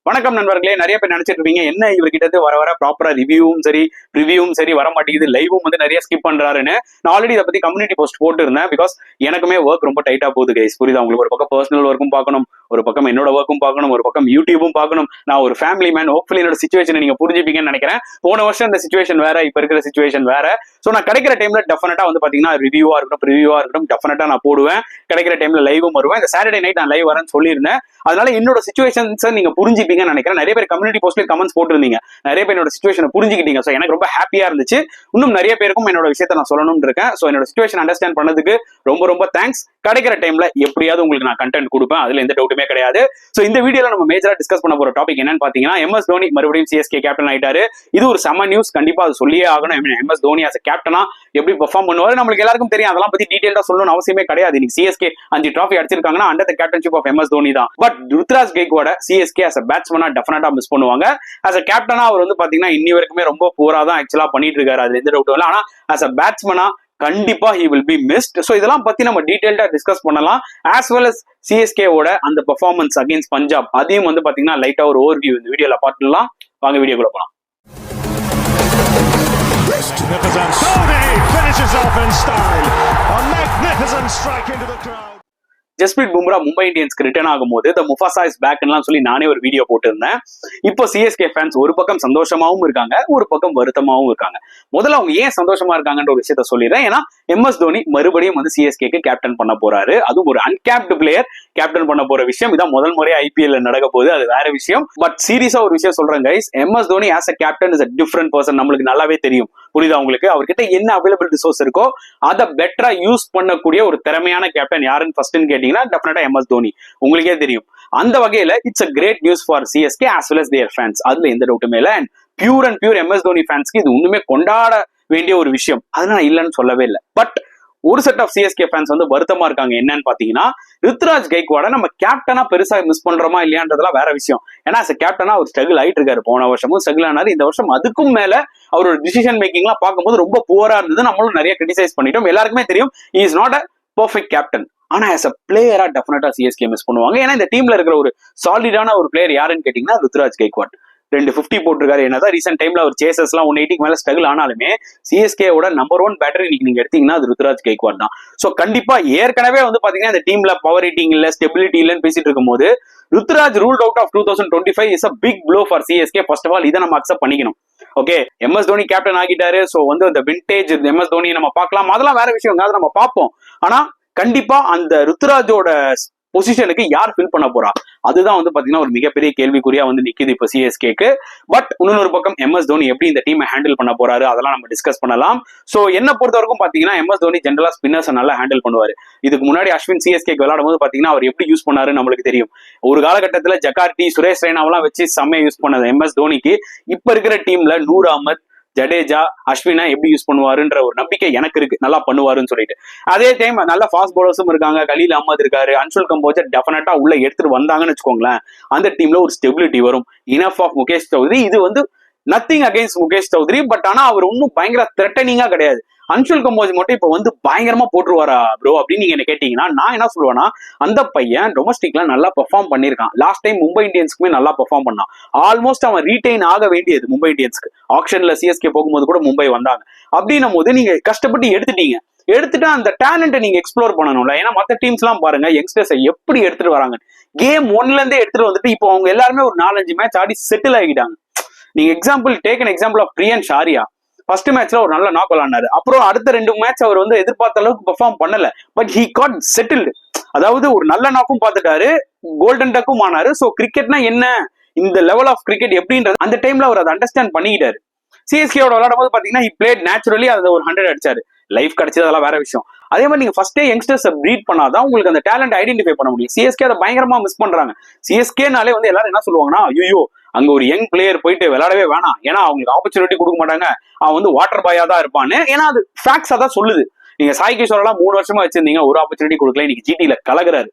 வணக்கம் நண்பர்களே. நிறைய பேர் நினைச்சிட்டு இருப்பீங்க என்ன இவர்கிட்ட வர வர ப்ராப்பரா ரிவ்யூவும் சரி வர மாட்டேங்குது, லைவும் வந்து நிறைய ஸ்கிப் பண்றாருன்னு. நான் ஆல்ரெடி இதை பத்தி கம்யூனிட்டி போஸ்ட் போட்டு இருந்தேன். பிகாஸ் எனக்குமே ஒர்க் ரொம்ப டைட்டா போகுது கைஸ், புரியுதா உங்களுக்கு? ஒரு பக்கம் பர்சனல் ஒர்க்கும் பார்க்கணும், ஒரு பக்கம் என்னோட ஒர்க்கும் பார்க்கணும், ஒரு பக்கம் யூடியூபும் பார்க்கணும். நான் ஒரு ஃபேமிலி மேன். ஹோப்ஃபுல்லி என்னோட சிச்சுவேஷனை நீங்க புரிஞ்சுப்பீங்கன்னு நினைக்கிறேன். போன வருஷம் இந்த சிச்சுவேஷன் வேற, இப்ப இருக்கிற சிச்சுவேஷன் வேற. ஸோ நான் கிடைக்கிற டைம்ல டெஃபினட்டா வந்து பாத்தீங்கன்னா ரிவ்யூவா இருக்கட்டும் டெஃபினட்டா நான் போடுவேன். கிடைக்கிற டைம்ல லைவும் வருவேன். இந்த சாட்டர்டே நைட் நான் லைவ் வரேன்னு சொல்லியிருந்தேன். அதனால என்னோட சிச்சுவேஷன்ஸை நீங்க புரிஞ்சுப்பீங்கன்னு நினைக்கிறேன். நிறைய பேர் கம்யூனிட்டி போஸ்ட்ல கமெண்ட்ஸ் போட்டுருந்தீங்க, நிறைய பேர் என்னோட சிச்சுவேஷனை புரிஞ்சுக்கிட்டீங்க. ஸோ எனக்கு ரொம்ப ஹாப்பியா இருந்துச்சு. இன்னும் நிறைய பேருக்கும் என்னோட விஷயத்தை நான் சொல்லணும்னு இருக்கேன். ஸோ என்னோட சிச்சுவேஷன் அண்டர்ஸ்டாண்ட் பண்ணதுக்கு ரொம்ப ரொம்ப தேங்க்ஸ். கிடைக்கிற டைம்ல எப்படியாவது உங்களுக்கு நான் கண்டென்ட் கொடுப்பேன், அதுல எந்த டவுட்டுமே கிடையாது. ஸோ இந்த வீடியோல நம்ம மேஜரா டிஸ்கஸ் பண்ண போற டாபிக் என்னன்னு பாத்தீங்கன்னா, MS தோனி மறுபடியும் CSK கேப்டன் ஆயிட்டாரு. இது ஒரு செம நியூஸ், கண்டிப்பா அது சொல்லியே ஆகணும். MS தோனி as a கேப்டனா எப்படி பெர்ஃபார்ம் பண்ணுவாரு நம்மளுக்கு எல்லாருக்கும் தெரியும். அதெல்லாம் பத்தி டீடைலா சொல்லணும்னு அவசியமே கிடையாது. இன்னைக்கு CSK 5 டிராஃபி அடிச்சிருக்காங்கன்னா under the captainship of MS Dhoni தான். But Ruturaj Gaikwad CSK as a பேட்ஸ்மேனா டெஃபினட்டா மிஸ் பண்ணுவாங்க. as a கேப்டனா அவர் வந்து பாத்தீங்கன்னா இன்னி வரைக்குமே ரொம்ப பூரா தான் ஆக்சுவலா பண்ணிட்டு இருக்காரு, அது எந்த டவுட்டும் இல்லை. ஆனா as a பேட்ஸ்மேனா கண்டிப்பா he will be missed. So இதெல்லாம் பத்தி நம்ம டீடைல்டா டிஸ்கஸ் பண்ணலாம். as well as CSK ஓட அந்த பெர்ஃபார்மன்ஸ் அகைன்ஸ்ட் பஞ்சாப், அதையும் வந்து பாத்தீங்கன்னா லைட்டா ஒரு ஓவர்வியூ இந்த வீடியோல பார்த்துடலாம். வாங்க வீடியோக்குள்ள போலாம். ஜஸ்பிரீத் பும்ரா மும்பை இந்தியன்ஸ்க்கு ரிட்டர்ன் ஆகும்போது த முஃபாசா இஸ் பேக்லாம் சொல்லி நானே ஒரு வீடியோ போட்டிருந்தேன். இப்போ CSK ஃபேன்ஸ் ஒரு பக்கம் சந்தோஷமாவும் இருக்காங்க, ஒரு பக்கம் வருத்தமாவும் இருக்காங்க. முதல்ல அவங்க ஏன் சந்தோஷமா இருக்காங்கன்ற ஒரு விஷயத்த சொல்லிடுறேன். ஏன்னா MS தோனி மறுபடியும் வந்து CSKக்கு கேப்டன் பண்ண போறாரு. அதுவும் ஒரு அன்கேப்டு பிளேயர் கேப்டன் பண்ண போற விஷயம். இதான் முதல் முறையா IPL நடக்க போகுது, அது வேற விஷயம். பட் சீரியஸா ஒரு விஷயம் சொல்றேன் guys, MS Dhoni as a captain is a different person. நம்மளுக்கு நல்லாவே தெரியும், புரியுதா உங்களுக்கு? அவர்கிட்ட என்ன அவைலபிள் ரிசோர்ஸ் இருக்கோ அதை பெட்டரா யூஸ் பண்ணக்கூடிய ஒரு திறமையான கேப்டன் யாருன்னு ஃபர்ஸ்ட்னு கேட்டீங்கன்னா டெஃபினட்டா MS தோனி. உங்களுக்கே தெரியும். அந்த வகையில it's a great news for CSK as well as their fans. அதுல எந்த டவுட்டுமே இல்லை. And pure and pure MS Dhoni ஃபேன்ஸ்க்கு இது ஒண்ணுமே கொண்டாட வேண்டிய ஒரு விஷயம். அது நான் இல்லைன்னு சொல்லவே இல்லை. பட் ஒரு செட் ஆஃப் CSK ஃபேன்ஸ் வந்து வருத்தமா இருக்காங்க. என்னன்னு பாத்தீங்கன்னா, ருத்ராஜ் கெய்க்வாட நம்ம கேப்டனா பெருசா மிஸ் பண்றோமா இல்லையான்றதெல்லாம் வேற விஷயம். ஏன்னா கேப்டனா அவர் ஸ்ட்ரகிள் ஆயிட்டு இருக்காரு. போன வருஷமும் ஸ்ட்ரகிள் ஆனாரு, இந்த வருஷம் அதுக்கும் மேல அவரோட டிசிஷன் மேக்கிங் எல்லாம் பார்க்கும்போது ரொம்ப புவரா இருந்தது. நம்மளும் நிறைய கிரிட்டிசைஸ் பண்ணிட்டோம். எல்லாருக்குமே தெரியும் he is not a perfect captain. ஆனா as a பிளேயரா டெஃபினட்டா CSK மிஸ் பண்ணுவாங்க. ஏன்னா இந்த டீம்ல இருக்கிற ஒரு சாலிடான ஒரு பிளேயர் யாருன்னு கேட்டீங்கன்னா ருத்ராஜ் கெய்க்வாட். 250 போட்டிருக்காரு. என்னதான் ரீசெண்ட் டைம்ல அவர் சேசஸ் எல்லாம் 180க்கு மேல ஸ்ட்ரகிள் ஆனாலுமே CSKவோட நம்பர் 1 பேட்டர் இன்னைக்கு நீங்க எடுத்தீங்கன்னா அது ருத்ராஜ் கெய்க்வாட் தான். சோ கண்டிப்பா ஏற்கனவே வந்து பாத்தீங்கன்னா இந்த டீம்ல பவர் ரேட்டிங் இல்ல, ஸ்டெபிலிட்டி இல்லன்னு பேசிட்டு இருக்கும் போது Ruturaj ruled out of 2025 is a big blow for CSK. First of all இதை நம்ம அக்செப்ட் பண்ணிக்கணும். ஓகே, MS தோனி கேப்டன் ஆகிட்டாரு. சோ வந்து அந்த விண்டேஜ் MS தோனி நம்ம பார்க்கலாம், அதெல்லாம் வேற விஷயம், அதை நம்ம பார்ப்போம். ஆனா கண்டிப்பா அந்த ருத்ராஜோட பொசிஷனுக்கு யார் ஃபில் பண்ண போறா, அதுதான் வந்து பாத்தீங்கன்னா ஒரு மிகப்பெரிய கேள்விக்குறியா வந்து நிக்குது இப்ப CSKக்கு. பட் இன்னொரு பக்கம் MS தோனி எப்படி இந்த டீமை ஹேண்டில் பண்ண போறாரு அதெல்லாம் நம்ம டிஸ்கஸ் பண்ணலாம். சோ என்ன பொறுத்த வரைக்கும் பாத்தீங்கன்னா MS தோனி ஜெனரலா ஸ்பின்னர்ஸ் நல்லா ஹேண்டில் பண்ணுவாரு. இதுக்கு முன்னாடி அஸ்வின் CSKக்கு விளையாடும் போது பாத்தீங்கன்னா அவர் எப்படி யூஸ் பண்ணாரு நம்மளுக்கு தெரியும். ஒரு காலகட்டத்துல ஜகார்டி, சுரேஷ் ரெய்னாவெல்லாம் வச்சு செம்மையா யூஸ் பண்ணது MS தோனிக்கு. இப்ப இருக்கிற டீம்ல நூர் அகமத், ஜடேஜா, அஸ்வினா எப்படி யூஸ் பண்ணுவாருன்ற ஒரு நம்பிக்கை எனக்கு இருக்கு, நல்லா பண்ணுவாருன்னு சொல்லிட்டு. அதே டைம் நல்ல ஃபாஸ்ட் பவுலர்ஸும் இருக்காங்க. கலீல் அஹ்மத் இருக்காரு, அன்சுல் கம்போஜர் டெஃபினட்டா உள்ள எடுத்துட்டு வந்தாங்கன்னு வச்சுக்கோங்களேன், அந்த டீம்ல ஒரு ஸ்டெபிலிட்டி வரும். Enough of Mukesh Choudhary. இது வந்து nothing against Mukesh Choudhary, but ஆனா அவர் ஒன்னும் பயங்கர த்ரெட்டனிங்கா கிடையாது. அன்சுல் கம்போஜ் மட்டும் இப்ப வந்து பயங்கரமா போட்டுருவாரா ப்ரோ அப்படின்னு நீங்க என்ன கேட்டீங்கன்னா, நான் என்ன சொல்லுவேன்னா, அந்த பையன் டொமஸ்டிக்ல நல்லா பெர்ஃபார்ம் பண்ணிருக்கான். லாஸ்ட் டைம் மும்பை இந்தியன்ஸ்க்குமே நல்லா பெர்ஃபார்ம் பண்ணான். ஆல்மோஸ்ட் அவன் ரீடைன் ஆக வேண்டியது மும்பை இந்தியன்ஸ்க்கு. ஆக்ஷன்ல CSK போகும்போது கூட மும்பை வந்தாங்க. அப்படின்னும் போது நீங்க கஷ்டப்பட்டு எடுத்துட்டா அந்த டேலண்ட்டை நீங்க எக்ஸ்ப்ளோர் பண்ணணும்ல. ஏன்னா மற்ற டீம்ஸ் எல்லாம் பாருங்க யங்ஸ்டர்ஸை எப்படி எடுத்துட்டு வராங்க. கேம் 1ல இருந்தே எடுத்துட்டு வந்துட்டு இப்போ அவங்க எல்லாருமே ஒரு 4-5 மேட்ச் ஆடி செட்டில் ஆகிட்டாங்க. நீங்க எக்ஸாம்பிள் ஆஃப் பிரியன் ஷாரியா. ஃபர்ஸ்ட் மேட்ச்ல ஒரு நல்ல நாக் விளாண்டாரு. அப்புறம் அடுத்த 2 மேட்ச் அவர் வந்து எதிர்பார்த்த அளவுக்கு பெர்ஃபார்ம் பண்ணல. But he got settled. அதாவது ஒரு நல்ல நாக்கும் பார்த்துட்டாரு, கோல்டன் டக்கும் ஆனாரு. சோ கிரிக்கெட்னா என்ன, இந்த லெவல் ஆஃப் கிரிக்கெட் எப்படின்றது அந்த டைம்ல அவர் அதை அண்டர்ஸ்டாண்ட் பண்ணிக்கிட்டாரு. CSKவோட விளையாடும் போது பாத்தீங்கன்னா he played naturally. அது ஒரு 100 அடிச்சாரு. லைஃப் கிடைச்சது அதெல்லாம் வேற விஷயம். அதே மாதிரி நீங்க ஃபர்ஸ்டே யங்ஸ்டர்ஸ் ப்ரீட் பண்ணாதான் உங்களுக்கு அந்த டேலண்ட் ஐடென்டிஃபை பண்ண முடியும். CSK அதை பயங்கரமா மிஸ் பண்றாங்க. CSKனாலே வந்து எல்லாரும் என்ன சொல்லுவாங்கன்னா, ஐயோ அங்க ஒரு யங் பிளேயர் போயிட்டு விளையாடவே வேணாம், ஏன்னா அவங்களுக்கு ஆப்பர்ச்சுனிட்டி கொடுக்க மாட்டாங்க, அவன் வந்து வாட்டர் பாயா தான் இருப்பான்னு. ஏன்னா அது ஃபேக்ட்ஸ் அதான் சொல்லுது. நீங்க சாய் கிஷோரெல்லாம் 3 வருஷமா வச்சிருந்தீங்க, ஒரு ஆப்பர்ச்சுனிட்டி கொடுக்கல, இன்னைக்கு GTல கலகுறாரு.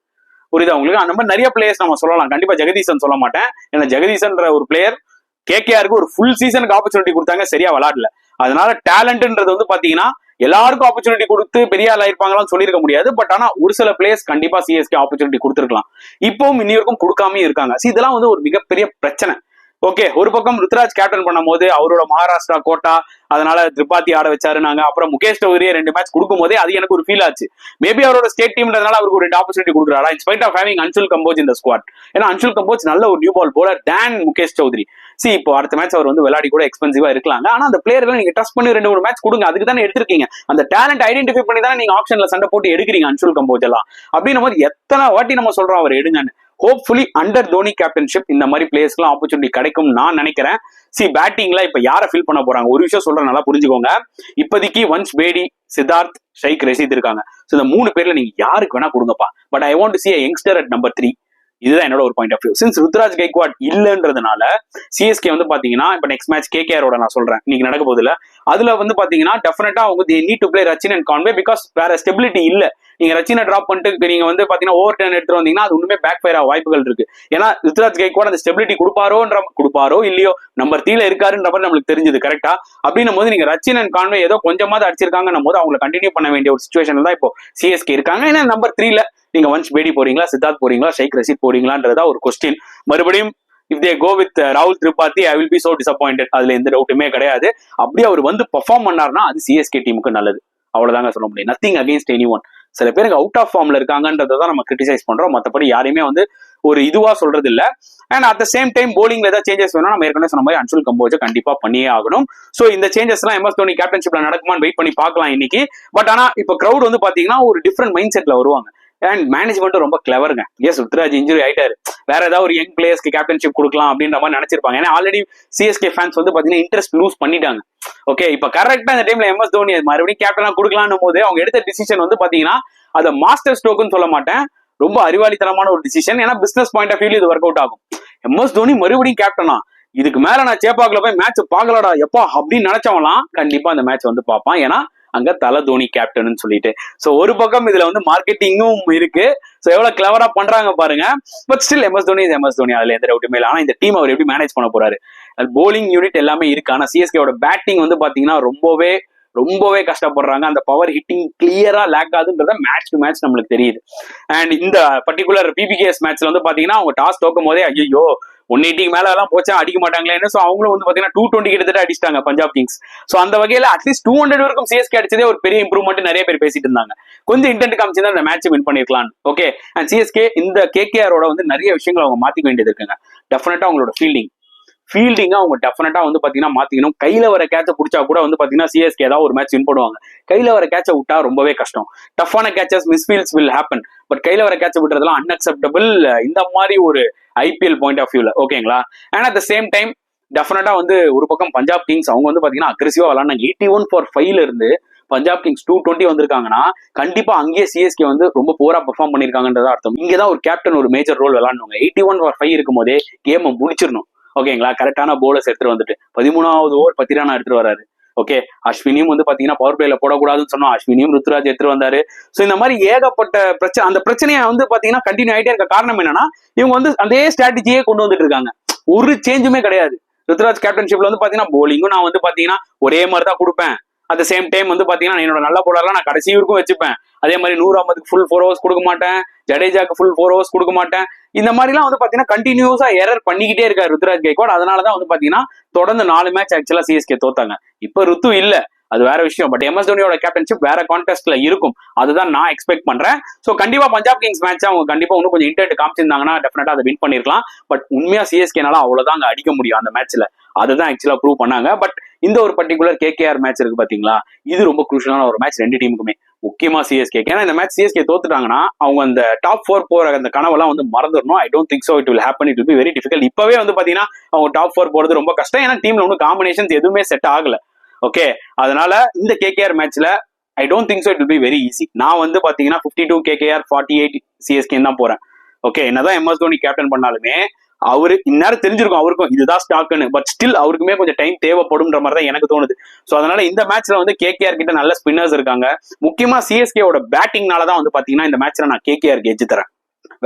புரியுதா உங்களுக்கு? அந்த மாதிரி நிறைய பிளேயர்ஸ் நம்ம சொல்லலாம். கண்டிப்பா ஜெகதீசன் சொல்ல மாட்டேன். ஏன்னா ஜெகதீசன்ற ஒரு பிளேயர் KKRக்கு ஒரு ஃபுல் சீசனுக்கு ஆப்பர்ச்சுனிட்டி கொடுத்தாங்க, சரியா விளையாடல. அதனால டேலண்ட்ன்றது வந்து பாத்தீங்கன்னா எல்லாருக்கும் ஆப்பர்ச்சுனிட்டி கொடுத்து பெரிய ஆள் ஆயிருப்பாங்களான்னு சொல்லியிருக்க முடியாது. பட் ஆனா ஒரு சில பிளேயர்ஸ் கண்டிப்பா சிஎஸ்கே ஆப்பர்ச்சுனிட்டி கொடுத்துருக்கலாம். இப்பவும் இன்னிவரைக்கும் கொடுக்காம இருக்காங்க. இதெல்லாம் வந்து ஒரு மிகப்பெரிய பிரச்சனை. ஓகே, ஒரு பக்கம் ருத்ராஜ் கேப்டன் பண்ணும் போது அவரோட மகாராஷ்டிரா கோட்டா, அதனால திரிபாதி ஆட வச்சாருனாங்க. அப்புறம் முகேஷ் சௌத்ரியே 2 மேட்ச் கொடுக்கும் போதே அது எனக்கு ஒரு ஃபீல் ஆச்சு. மேபி அவரோட ஸ்டேட் டீம்ன்றதுனால அவருக்கு ஒரு 2 ஆப்பர்ச்சுனிட்டி கொடுக்குறாரா in spite of having Anshul Kamboj இந்த ஸ்குவாட். ஏன்னா அன்சுல் கம்போஜ் நல்ல ஒரு new ball bowler than Mukesh Choudhary. இப்போ அடுத்த மேட்ச் அவர் வந்து விளையாடி கூட எக்ஸ்பென்சிவா இருக்கலாம். ஆனா அந்த பிளேயர்களை நீங்க டச் பண்ணி 2-3 மேட்ச் கொடுங்க. அதுக்கு தானே எடுத்திருக்கீங்க. அந்த டேலண்ட் ஐடென்டிஃபை பண்ணி தானே நீங்க ஆப்ஷன்ல சண்டை போட்டு எடுக்கிறீங்க அன்சுல் கம்போஜ் எல்லாம். அப்படின்னும் போது எத்தனை வாட்டி நம்ம சொல்றோம் அவர் எடுங்கன்னு. ஹோப்ஃபுல்லி அண்டர் தோனி கேப்டன்ஷிப் இந்த மாதிரி பிளேயர்ஸ்க்குலாம் ஆப்பர்ச்சுனிட்டி கிடைக்கும் நான் நினைக்கிறேன். பேட்டிங்ல இப்ப யாரை ஃபில் பண்ண போறாங்க ஒரு விஷயம் சொல்றேன், நல்லா புரிஞ்சுக்கோங்க. இப்போதைக்கு வன்ஸ் பேடி, சித்தார்த், ஷைக் ரஷீத் இருக்காங்க. இந்த 3 பேர்ல நீங்க யாருக்கு வேணா கொடுங்கப்பா. But I want to see a youngster at number 3. இதுதான் என்னோட ஒரு point of view. Since Ruturaj Gaikwad இல்லன்றதுனால சிஎஸ்கே வந்து பாத்தீங்கன்னா இப்ப நெக்ஸ்ட் மேட்ச் கேகேஆரோட நான் சொல்றேன் இன்னைக்கு நடக்க போகுதுல, அதுல வந்து பாத்தீங்கன்னா டெஃபினட்டா அவங்க they need to play Rachin and Conway because வேற ஸ்டெபிலிட்டி இல்ல. நீங்க ரச்சினை டிராப் பண்ணிட்டு நீங்க வந்து பாத்தீங்கன்னா ஓவர் டர்ன் எடுத்து வந்தீங்கன்னா அது ஒண்ணுமே பேக் ஃபயர் ஆக வாய்ப்புகள் இருக்கு. ஏன்னா ருத்ராஜ் கைக்வாட் அந்த ஸ்டெபிலிட்டி கொடுப்பாரோ இல்லையோ நம்பர் 3ல இருக்காருன்ற மாதிரி நம்மளுக்கு தெரிஞ்சது கரெக்டா. அப்படின்னும் போது நீங்க ரச்சின் அண்ட் கான்வே ஏதோ கொஞ்சமாவது அடிச்சிருக்காங்கன்னும் போது அவங்களை கண்டினியூ பண்ண வேண்டிய ஒரு சிச்சுவேஷன் தான் இப்போ சிஎஸ்கே இருக்காங்க. ஏன்னா நம்பர் 3ல நீங்க வன்ஸ் பேடி போறீங்களா, சித்தார்த் போறீங்களா, ஷைக் ரஷீத் போறீங்களான்றதா ஒரு கொஸ்டின். மறுபடியும் இஃப் தே கோ வித் ராகுல் Tripathi I will be so disappointed. அதுல எந்த டவுட்டுமே கிடையாது. அப்படியே அவர் வந்து பெர்ஃபார்ம் பண்ணாருன்னா அது சிஎஸ்கே டீமுக்கு நல்லது. அவ்வளவுதாங்க சொல்ல முடியும். Nothing against any one. சில பேருக்கு அவுட் ஆஃப் ஃபார்ம்ல இருக்காங்கன்றதை தான் நம்ம கிரிட்டிசைஸ் பண்றோம். மற்றபடி யாரையுமே வந்து ஒரு இதுவா சொல்றது இல்ல. And at the same time போலிங்ல ஏதாவது சேஞ்சஸ் வேணும் நம்ம ஏற்கனவே சொன்ன மாதிரி அன்சுல் கம்போஜை கண்டிப்பா பண்ணியே ஆகணும். சோ இந்த சேஞ்சஸ் எல்லாம் எம்எஸ் தோனி கேப்டன்ஷிப்ல நடக்குமான்னு வெயிட் பண்ணி பார்க்கலாம் இன்னைக்கு. பட் ஆனா இப்ப கிரௌட் வந்து பாத்தீங்கன்னா ஒரு டிஃப்ரெண்ட் மைண்ட் செட்ல வருவாங்க. அண்ட் மேனேஜ்மெண்ட் ரொம்ப கிளவருங்க. எஸ் ருத்ராஜ் இன்ஜுரி ஆயிட்டாரு, வேற ஏதாவது ஒரு யங் பிளேயர்ஸ்க்கு கேப்டன்ஷிப் கொடுக்கலாம் அப்படின்ற மாதிரி நினைச்சிருப்பாங்க. ஏன்னா ஆல்ரெடி சிஎஸ்கே ஃபேன்ஸ் வந்து பாத்தீங்கன்னா இன்ட்ரெஸ்ட் லூஸ் பண்ணிட்டாங்க. ஓகே, இப்ப கரெக்டா இந்த டைம்ல எம்எஸ் தோனி மறுபடியும் கேப்டனா கொடுக்கலாம்னு போது அவங்க எடுத்த டிசிஷன் வந்து பாத்தீங்கன்னா அதை மாஸ்டர் ஸ்ட்ரோக்குன்னு சொல்ல மாட்டேன், ரொம்ப அறிவாளித்தனமான ஒரு டிசிஷன். ஏன்னா பிசினஸ் பாயிண்ட் ஆஃப் வியூல இது ஒர்க் அவுட் ஆகும். எம்எஸ் தோனி மறுபடியும் கேப்டனா, இதுக்கு மேல நான் சேப்பாக்குல போய் மேட்ச் பாக்கலடா எப்பா அப்படின்னு நினைச்சவங்களாம் கண்டிப்பா அந்த மேட்ச் வந்து பார்ப்பான். ஏன்னா அங்க தல தோனி கேப்டன் சொல்லிட்டு. சோ ஒரு பக்கம் இதுல வந்து மார்க்கெட்டிங்கும் இருக்கு. சோ எவ்வளவு கிளவரா பண்றாங்க பாருங்க. But still MS Dhoni MS Dhoni, அதுல எந்த டவுட்டுமே இல்லை. ஆனா இந்த டீம் அவர் எப்படி மேனேஜ் பண்ண போறாரு, போலிங் யூனிட் எல்லாமே இருக்கு. ஆனா சிஎஸ்கேவோட பேட்டிங் வந்து பாத்தீங்கன்னா ரொம்பவே கஷ்டப்படுறாங்க. அந்த பவர் ஹிட்டிங் கிளியரா லேக் ஆகுதுன்றத மேட்ச் டு மேட்ச் நம்மளுக்கு தெரியுது. அண்ட் இந்த பர்டிகுலர் பிபிகேஎஸ் மேட்ச்ல வந்து பாத்தீங்கன்னா அவங்க டாஸ் தோக்கும் போதே ஐயோ 180 மேல எல்லாம் போச்சா அடிக்க மாட்டாங்களேன்னு. சோ அவங்களும் வந்து பாத்தீங்கன்னா 220 கிட்டத்தட்ட அடிச்சிட்டாங்க பஞ்சாப் கிங்ஸ். சோ அந்த வகையில அட்லீஸ்ட் 200 வரைக்கும் சிஎஸ்கே அடிச்சதே ஒரு பெரிய இம்ப்ரூவ்மெண்ட் நிறைய பேர் பேசிட்டு இருந்தாங்க. கொஞ்சம் இன்டென்ட் காமிச்சிருந்தா அந்த மேட்ச் வின் பண்ணிருக்கலாம். ஓகே, அண்ட் சிஎஸ்கே இந்த கேகேஆரோட வந்து நிறைய விஷயங்கள் அவங்க மாத்திக்க வேண்டியது இருக்குங்க. டெஃபினட்டா அவங்களோட ஃபீல்டிங்கா அவங்க டெஃபினட்டா வந்து பாத்தீங்கன்னா மாத்திக்கணும். கையில வர கேட்ச பிடிச்சா கூட வந்து பாத்தீங்கன்னா சிஎஸ்கே ஏதாவது ஒரு மேட்ச் வின் பண்ணுவாங்க. கையில வர கேட்ச விட்டா ரொம்பவே கஷ்டம். டஃப்பான கேச்சஸ் மிஸ்ஃபீல்ட்ஸ் வில் ஹேப்பன். பட் கையில வர கேட்ச விட்டுறதுலாம் அன்அக்செப்டபிள் இந்த மாதிரி ஒரு ஐபிஎல் பாயிண்ட் ஆஃப் வியூல. ஓகேங்களா. And at the same time definitely வந்து ஒரு பக்கம் பஞ்சாப் கிங்ஸ் அவங்க வந்து பாத்தீங்கன்னா அக்ரெசிவா விளாண்டாங்க. 81 for 5 இருந்து பஞ்சாப் கிங்ஸ் 220 வந்திருக்காங்கன்னா கண்டிப்பா அங்கேயே சிஎஸ்கே வந்து ரொம்ப போரா பெர்ஃபார்ம் பண்ணிருக்காங்கன்றதா அர்த்தம். இங்கதான் ஒரு கேப்டன் ஒரு மேஜர் ரோல் விளாடுவாங்க. 81 for 5 இருக்கும் போதே கேம் முடிச்சிடணும். ஓகேங்களா. கரெக்டான போலர்ஸ் எடுத்துட்டு வந்துட்டு 13வது ஓவர் 10 ரன் எடுத்துட்டு வராரு. ஓகே, அஸ்வினியும் வந்து பாத்தீங்கன்னா பவர் பிளேல போடக்கூடாதுன்னு சொன்னோம், அஸ்வினியும் ருத்ராஜ் எடுத்துட்டு வந்தாரு. சோ இந்த மாதிரி ஏகப்பட்ட பிரச்சனை. அந்த பிரச்சனையை வந்து பாத்தீங்கன்னா கண்டினியூ ஆயிட்டே இருக்க காரணம் என்னன்னா இவங்க வந்து அதே ஸ்ட்ராட்டஜியே கொண்டு வந்துட்டு இருக்காங்க. ஒரு சேஞ்சுமே கிடையாது. ருத்ராஜ் கேப்டன்ஷிப்ல வந்து பாத்தீங்கன்னா போலிங்கும் நான் வந்து பாத்தீங்கன்னா ஒரே மாதிரி தான் கொடுப்பேன். அட் சேம் டைம் வந்து பாத்தீங்கன்னா என்னோட நல்ல போலர்லாம் நான் கடைசி வரைக்கும் வச்சுப்பேன். அதே மாதிரி 100 அஹமதுக்கு ஃபுல் 4 overs கொடுக்க மாட்டேன், ஜடேஜாக்கு ஃபுல் 4 overs கொடுக்க மாட்டேன். இந்த மாதிரிலாம் வந்து பாத்தீங்கன்னா கண்டினியூஸா எரர் பண்ணிக்கிட்டே இருக்காரு ருத்ராஜ் கைக்வாட். அதனாலதான் வந்து பாத்தீங்கன்னா தொடர்ந்து 4 மேட்ச் ஆக்சுவலா சிஎஸ்கே தோத்தாங்க. இப்ப ருத்து இல்ல, அது வேற விஷயம். பட் எம்எஸ் தோனியோட கேப்டன்ஷிப் வேற கான்டெஸ்ட்ல இருக்கும். அதுதான் நான் எக்ஸ்பெக்ட் பண்றேன். சோ கண்டிப்பா பஞ்சாப் கிங்ஸ் மேட்ச் அவங்க கண்டிப்பா இன்னும் கொஞ்சம் இன்டென்ட் காமிச்சிருந்தாங்கன்னா டெஃபினட்டா அதை வின் பண்ணிருக்கலாம். பட் உண்மையா சிஎஸ்கேனால அவ்வளவுதான் அங்க அடிக்க முடியும் அந்த மேட்ச்ல. அதுதான் ஆக்சுவலா ப்ரூவ் பண்ணாங்க. பட் இந்த ஒரு பர்டிகுலர் கேகேஆர் மேட்ச் இருக்கு பாத்தீங்களா, இது ரொம்ப குரூஷியலான ஒரு மேட்ச் 2 டீமுக்குமே, முக்கியமா சிஎஸ்கே. ஏன்னா இந்த மேட்ச் சிஎஸ்கே தோத்துட்டாங்கன்னா அவங்க அந்த டாப் 4 போற அந்த கனவெல்லாம் வந்து மறந்துடணும். I don't think so it will happen. It will be very difficult. இப்பவே வந்து பாத்தீங்கன்னா அவங்க டாப் 4 போறது ரொம்ப கஷ்டம். ஏன்னா டீம்ல ஒன்னும் காம்பினேஷன்ஸ் எதுவுமே செட் ஆகல. ஓகே, அதனால இந்த கேகேஆர் மேட்ச்ல ஐ don't think so it will be very easy. நான் வந்து பாத்தீங்கன்னா 52 கேகேஆர் 48 சிஎஸ்கே தான் போறேன். ஓகே, என்னதான் எம்எஸ் தோனி கேப்டன் பண்ணாலுமே அவரு இந்நேரம் தெரிஞ்சிருக்கும் அவருக்கும் இதுதான் ஸ்டாக்னு. பட் ஸ்டில் அவருக்குமே கொஞ்சம் டைம் தேவைப்படும்ன்ற மாதிரி தான் எனக்கு தோணுது. சோ அதனால இந்த மேட்ச்ல வந்து கேகேஆர் கிட்ட நல்ல ஸ்பின்னர்ஸ் இருக்காங்க. முக்கியமா சிஎஸ்கேவோட பேட்டிங்னாலதான் வந்து பாத்தீங்கன்னா இந்த மேட்ச்ல நான் கேகேஆருக்கு எட்ஜ் தரேன்.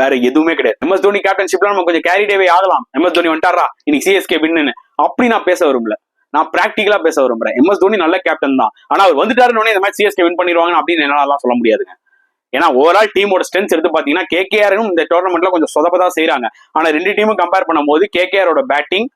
வேற எதுவுமே கிடையாது. எம்எஸ் தோனி கேப்டன்ஷிப்ல நம்ம கொஞ்சம் கேரி டேவே ஆகலாம். எம்எஸ் தோனி வந்துட்டாரா இன்னைக்கு சிஎஸ்கே வின்னு அப்படி நான் பேச வரும்ல. நான் பிராக்டிகலா பேச விரும்புறேன். MS தோனி நல்ல கேப்டன் தான், ஆனா அவர் வந்துட்டாருன்னு இந்த மேட்ச் CSK வின் பண்ணிடுவாங்க அப்படின்னு என்னால சொல்ல முடியாதுங்க. ஏன்னா ஓவரால் டீமோட ஸ்ட்ரென்த் எடுத்து பாத்தீங்கன்னா KKRனும் இந்த டோர்னமெண்ட்ல கொஞ்சம் சொதப்பதான் செய்யறாங்க. ஆனா 2 டீமும் கம்பேர் பண்ணும்போது KKRோட பேட்டிங்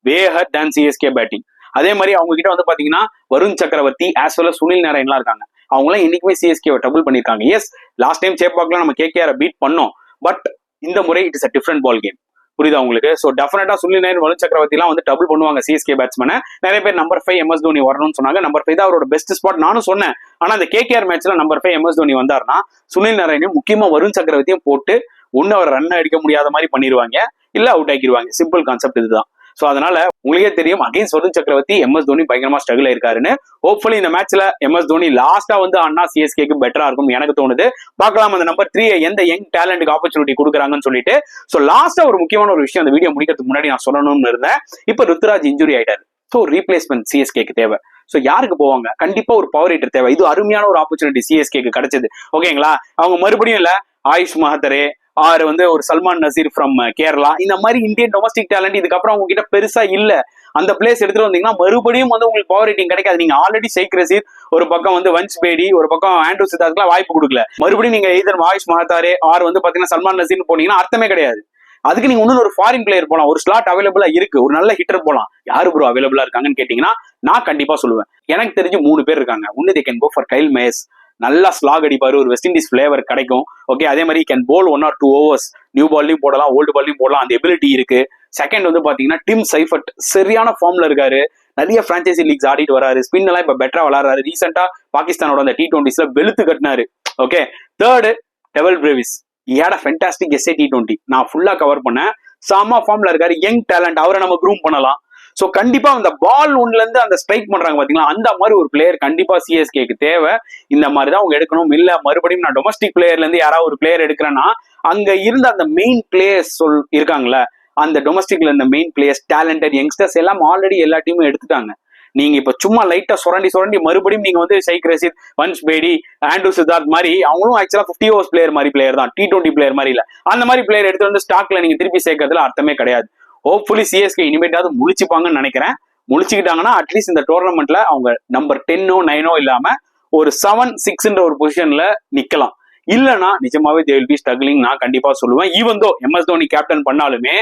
வே ஹர் than CSK பேட்டிங். அதே மாதிரி அவங்க கிட்ட வந்து பாத்தீங்கன்னா வருண் சக்கரவர்த்தி as well as சுனில் நாராயண்லாம் இருக்காங்க. அவங்களாம் என்னைக்குமே CSK டபுள் பண்ணிருக்காங்க. எஸ், லாஸ்ட் டைம் சேப்பாக்ல நம்ம KKR பீட் பண்ணோம், பட் இந்த முறை it is a different ball game. புரியுதா உங்களுக்கு? சோ டெஃபினட்டா சுனில் நாராயண், வருண் சக்கரவர்த்தி எல்லாம் வந்து டபுள் பண்ணுவாங்க CSK பேட்ஸ்மேனை. நிறைய பேர் நம்பர் 5 MS தோனி வரணும்னு சொன்னாங்க. நம்பர் 5 தான் அவரோட பெஸ்ட் ஸ்பாட் நானும் சொன்னேன். ஆனா அந்த KKR மேட்ச்ல நம்பர் 5 MS தோனி வந்தாருன்னா சுனில் நாராயணையும் முக்கியமா வருண் சக்கரவர்த்தியும் போட்டு ஒன்னு அவர் ரன் அடிக்க முடியாத மாதிரி பண்ணிடுவாங்க, இல்ல அவுட் ஆக்கிடுவாங்க. சிம்பிள் கான்செப்ட் இதுதான். சோ அதனால உங்களுக்கே தெரியும் அகைன்ஸ்ட் வருண் சக்கரவர்த்தி MS தோனி பயங்கரமா ஸ்ட்ரகிள் ஆயிருக்காருன்னு. ஹோப்ஃபுல்லி இந்த மேட்ச்ல MS தோனி லாஸ்டா வந்து அண்ணா CSKக்கு பெட்டரா இருக்கும் எனக்கு தோணுது. பார்க்கலாம் அந்த நம்பர் 3 எந்த யங் டேலண்ட்டுக்கு ஆப்பர்ச்சுனிட்டி கொடுக்குறாங்கன்னு சொல்லிட்டு. சோ லாஸ்டா ஒரு முக்கியமான ஒரு விஷயம் அந்த வீடியோ முடிக்கிறதுக்கு முன்னாடி நான் சொல்லணும்னு இருந்தேன். இப்ப ருத்ராஜ் இன்ஜுரி ஆயிட்டாரு. சோ ரீப்ளேஸ்மெண்ட் CSKக்கு தேவை. சோ யாருக்கு போவாங்க? கண்டிப்பா ஒரு பவர் ஹிட்டர் தேவை. இது அருமையான ஒரு ஆப்பர்ச்சுனிட்டி CSKக்கு கிடைச்சது. ஓகேங்களா? அவங்க மறுபடியும் இல்ல ஆயுஷ் மஹத்தரே ஆர் வந்து ஒரு சல்மான் நசீர் ஃப்ரம் கேரளா, இந்த மாதிரி இந்தியன் டொமஸ்டிக் டேலண்ட் இதுக்கப்புறம் அவங்க கிட்ட பெருசா இல்ல. அந்த பிளேஸ் எடுத்துட்டு வந்தீங்கன்னா மறுபடியும் வந்து உங்களுக்கு பவர் ரேட்டிங் கிடைக்காது. நீங்க ஆல்ரெடி ஷேக் ரஷீத் ஒரு பக்கம் வந்து வன்ஸ் பேடி ஒரு பக்கம் ஆண்ட்ரூ சித்தார்த்துக்குலாம் வாய்ப்பு கொடுக்கல. மறுபடியும் நீங்க எய்தர் ஆயுஷ் மஹத்தாரே ஆர் வந்து பாத்தீங்கன்னா சல்மான் நசீர் போனீங்கன்னா அர்த்தமே கிடையாது. அதுக்கு நீங்க இன்னொரு ஃபாரின் பிளேயர் போலாம், ஒரு ஸ்லாட் அவைலபிளா இருக்கு, ஒரு நல்ல ஹிட்டர் போலாம். யாரு ப்ரோ அவைலபிளா இருக்காங்கன்னு கேட்டீங்கன்னா நான் கண்டிப்பா சொல்லுவேன். எனக்கு தெரிஞ்சு 3 பேர் இருக்காங்க. ஒன்னு they can go for Kyle Mayers, நல்லா ஸ்லாக் அடிப்பாரு, ஒரு வெஸ்ட் இண்டீஸ் பிளேவர் கிடைக்கும். ஓகே, அதே மாதிரி can bowl 1 or 2 overs, new பால்லையும் போடலாம், ஓல்டு பால்லையும் போடலாம், அந்த எபிலிட்டி இருக்கு. செகண்ட் வந்து பாத்தீங்கன்னா டிம் சைஃபர்ட் சரியான ஃபார்ம்ல இருக்காரு, நிறைய பிரான்சைசி லீக்ஸ் ஆடிட்டு வராரு, ஸ்பின் எல்லாம் இப்ப பெட்டரா விளையாடுறாரு. ரீசெண்டா பாகிஸ்தானோட அந்த T20s வெளுத்து கட்டினாரு. ஓகே, தேர்டு டெவல் பிரேவிஸ், ஏட ஃபென்டாஸ்டிக் SA T20 நான் ஃபுல்லா கவர் பண்ணேன். சாமா ஃபார்ம்ல இருக்காரு, யங் டேலண்ட், அவரை நம்ம க்ரூம் பண்ணலாம். சோ கண்டிப்பா அந்த பால் ஒன்ல இருந்து அந்த ஸ்ட்ரைக் பண்றாங்க பாத்தீங்களா, அந்த மாதிரி ஒரு பிளேயர் கண்டிப்பா CSKக்கு தேவை. இந்த மாதிரி தான் அவங்க எடுக்கணும். இல்ல மறுபடியும் நான் டொமஸ்டிக் பிளேயர்ல இருந்து யாராவது ஒரு பிளேயர் எடுக்கிறேன்னா அங்க இருந்த அந்த மெயின் பிளேயர்ஸ் இருக்காங்களே, அந்த டொமஸ்டிக்ல இருந்த மெயின் பிளேயர்ஸ் டேலண்டட் யங்ஸ்டர்ஸ் எல்லாம் ஆல்ரெடி எல்லா டீமும் எடுத்துட்டாங்க. நீங்க இப்ப சும்மா லைட்டா சுரண்டி மறுபடியும் நீங்க வந்து ஷேக் ரஷீத், வன்ஸ் பேடி, ஆண்ட்ரூ சித்தார்த் மாதிரி அவங்களும் ஆக்சுவலா 50 overs பிளேயர் மாதிரி பிளேயர் தான், T20 பிளேயர் மாதிரி இல்ல. அந்த மாதிரி பிளேயர் எடுத்து வந்து ஸ்டாக்ல நீங்க திருப்பி சேர்க்கறதுல அர்த்தமே கிடையாது. ஹோப்ஃபுல்லி CSK இனிமேட்டாவது முழிச்சுப்பாங்கன்னு நினைக்கிறேன். முழிச்சுக்கிட்டாங்கன்னா அட்லீஸ்ட் இந்த டோர்னமெண்ட்ல அவங்க நம்பர் 10 9 இல்லாம ஒரு 7-6 ஒரு பொசிஷன்ல நிக்கலாம். இல்லனா நிஜமாவே they will be struggling நான் கண்டிப்பா சொல்லுவேன். Even though MS Dhoni captain பண்ணாலுமே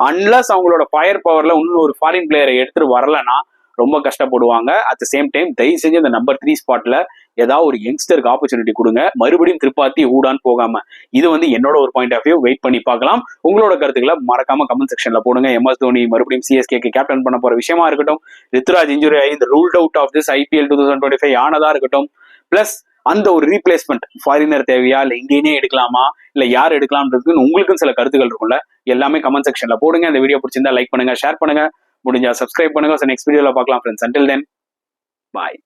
அன்லஸ் அவங்களோட ஃபயர் பவர்ல இன்னும் ஒரு ஃபாரின் பிளேயரை எடுத்துட்டு வரலன்னா ரொம்ப கஷ்டப்படுவாங்க. அட் த சேம் டைம் தயவு செஞ்சு அந்த நம்பர் 3 ஸ்பாட்ல ஏதாவது ஒரு யங்ஸ்டருக்கு ஆப்பர்ச்சுனிட்டி கொடுங்க, மறுபடியும் திருப்பாத்தி ஊடான்னு போகாம. இது வந்து என்னோட ஒரு பாயிண்ட் ஆஃப் வியூ. வெயிட் பண்ணி பார்க்கலாம். உங்களோட கருத்துக்களை மறக்காம கமெண்ட் செக்ஷன்ல போடுங்க. MS தோனி மறுபடியும் CSKக்கு கேப்டன் பண்ண போற விஷயமா இருக்கட்டும், ருத்ராஜ் இன்ஜுரி ஆகி இந்த ruled out of this IPL 2025 ஆனதா இருக்கட்டும், பிளஸ் அந்த ஒரு ரீப்ளேஸ்மெண்ட் ஃபாரினர் தேவையா இல்ல இந்தியனே எடுக்கலாமா இல்ல யார் எடுக்கலாம்ன்றதுக்கு உங்களுக்கும் சில கருத்துக்கள் இருக்கும்ல, எல்லாமே கமெண்ட் செக்ஷன்ல போடுங்க. இந்த வீடியோ பிடிச்சிருந்தா லைக் பண்ணுங்க, ஷேர் பண்ணுங்க, முடிஞ்சா சப்ஸ்கிரைப் பண்ணுங்க. நெக்ஸ்ட் வீடியோல பார்க்கலாம் ஃப்ரெண்ட்ஸ். அன்டில் தென் பாய்.